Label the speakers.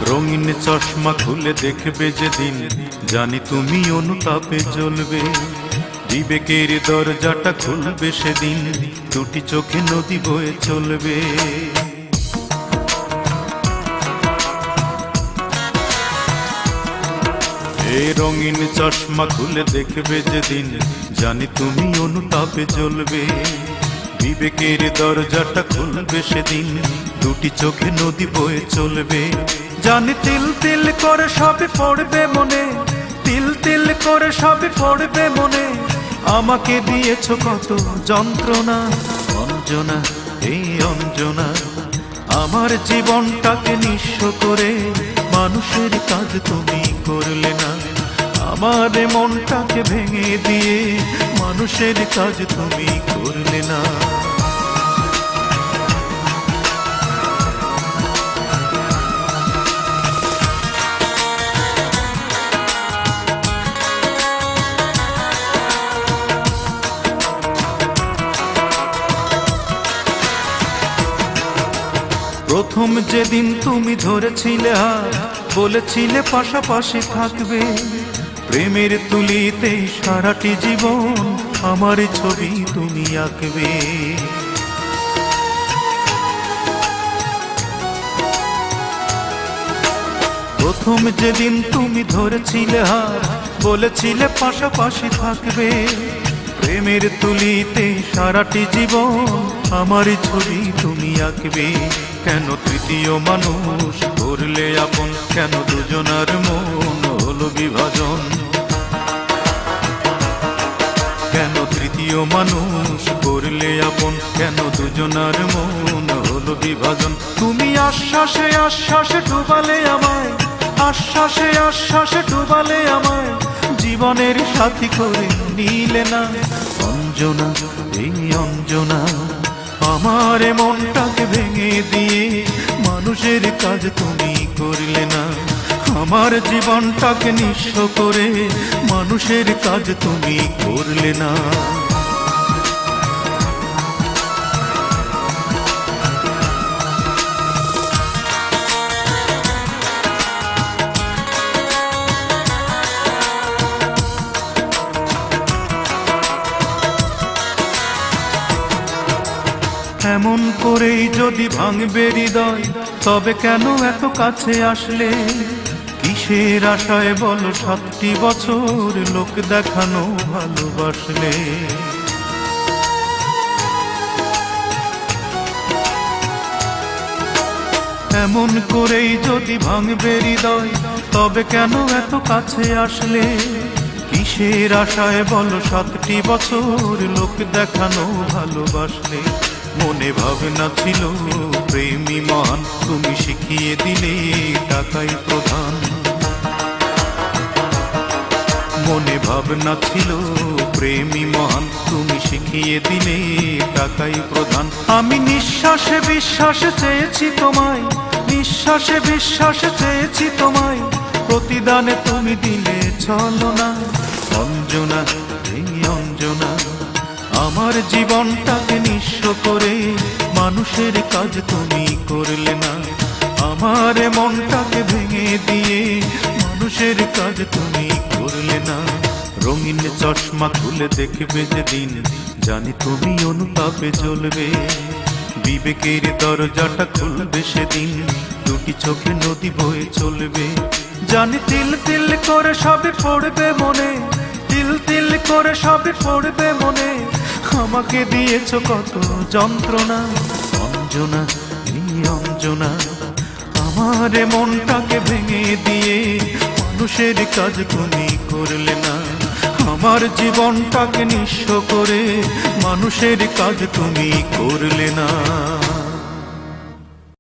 Speaker 1: রঙিন চশমা খুলে দেখবে যেদিন, জানি তুমি অনুতাপে জ্বলবে। বিবেকের দরজাটা খুলবে সেদিন, দুটি চোখে নদী বয়ে চলবে। এই রঙিন চশমা খুলে দেখবে যেদিন, জানি তুমি অনুতাপে জ্বলবে। বিবেকের দরজাটা খুলবে সেদিন, দুটি চোখে নদী বয়ে চলবে। জানি তিল তিল করে সবই পড়বে মনে, তিল তিল করে সবই পড়বে মনে। আমাকে দিয়েছ কত যন্ত্রণা, অঞ্জনা এই অঞ্জনা। আমার জীবনটাকে নিঃস্ব করে মানুষের কাজ তুমি করলে না। আমার মনটাকে ভেঙে দিয়ে মানুষের কাজ তুমি করলে না। প্রথম যেদিন তুমি ধরেছিলে হাত, বলেছিলে পাশাপাশি থাকবে। প্রেমের তুলিতে সারাটি জীবন আমার ছবি তুমি আঁকবে। প্রথম যেদিন তুমি ধরেছিলে হাত, বলেছিলে পাশাপাশি থাকবে। প্রেমের তুলিতে সারাটি জীবন আমার ছবি তুমি আঁকবে। কেন তৃতীয় মানুষ করলে আপন, কেন দুজনার মন হলো বিভাজন। কেন তৃতীয় মানুষ করলে আপন, কেন দুজনার মন হলো বিভাজন। তুমি আশ্বাসে আশ্বাসে ডুবালে আমায়, আশ্বাসে আশ্বাসে ডুবালে আমায়। জীবনের সাথী করে নিলে না, অঞ্জনা এই অঞ্জনা। আমার মনটাকে ভেঙে দিয়ে মানুষের কাজ তুমি করলে না। আমার জীবনটাকে নিঃস্ব করে মানুষের কাজ তুমি করলে না। এমন করেই যদি ভাঙবে হৃদয়, তবে কেন এত কাছে আসলে? কিসের আশায় বলো 7টি বছর লোক দেখানো ভালোবাসলে? এমন করেই যদি ভাঙবে হৃদয়, তবে কেন এত কাছে আসলে? কিসের আশায় বলো 7টি বছর লোক দেখানো ভালোবাসলে? মনে ভাবনা ছিল প্রেমী মহান, তুমি শিখিয়ে দিলে টাকাই প্রধান। মনে ভাবনা ছিল প্রেমী মহান, তুমি শিখিয়ে দিলে টাকাই প্রধান। আমি নিঃশ্বাসে বিশ্বাসে চেয়েছি তোমায়, নিঃশ্বাসে বিশ্বাসে চেয়েছি তোমায়। প্রতিদানে তুমি দিলে ছলনা, অঞ্জনা এই অঞ্জনা। আমার জীবনটাকে নিঃস্ব করে মানুষের কাজ তুমি করলে না। আমার মনটাকে ভেঙে দিয়ে মানুষের কাজ তুমি করলে না। রঙিন চশমা খুলে দেখবে যেদিন, জানি তুমি অনুতাপে জ্বলবে। বিবেকের দরজাটা খুলবে সেদিন, দুটি চোখে নদী বয়ে চলবে। জানি তিল তিল করে সবই পড়বে মনে, তিল তিল করে সবই পড়বে মনে। আমাকে দিয়েছ কত যন্ত্রণা, অঞ্জনা এই অঞ্জনা। আমার মনটাকে ভেঙে দিয়ে মানুষের কাজ তুমি করলে না। আমার জীবনটাকে নিঃস্ব করে মানুষের কাজ তুমি করলে না।